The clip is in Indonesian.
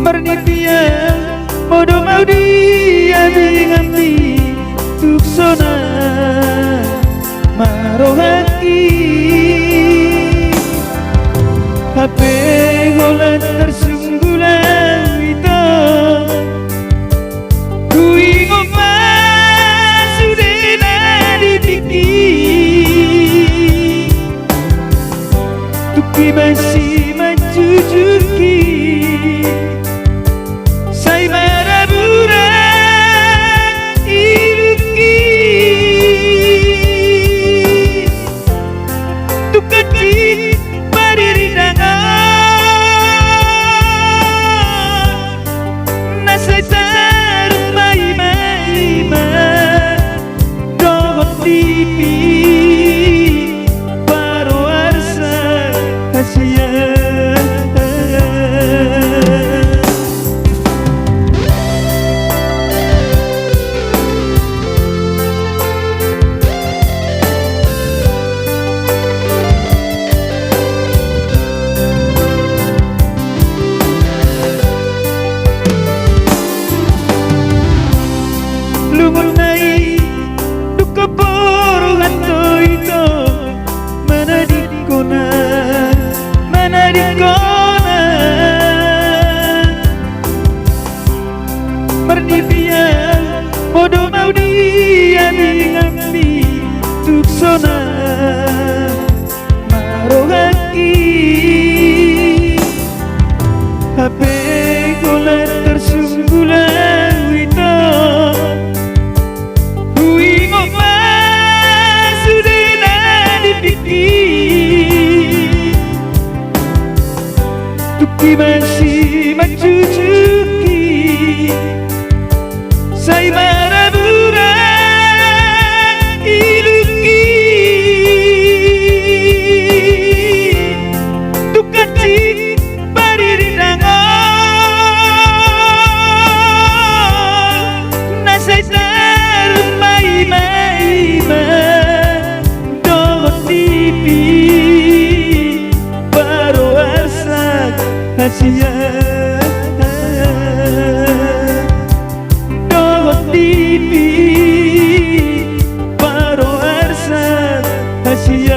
Marnivia modo mau dia ngambi tuksona marohaki hape golan tersunggulan itu kui ngomong sudah ditiki tuki masih mencucuki say maraburan iluki tukati paririndangan nasaitar mai-mai dohot tipi paro arsa hasian lungunai duka porongan toito manadikona Marnivia modo mau dia ngambi tuksona marohaki hape golan tersunggulan wito hui ngomong sudah dipiki tuki masih mencucuki say maraburan iluki tukati paririndangan nasaitar mai-mai dohot tipi paro arsak hasian tipi paro arsa hasia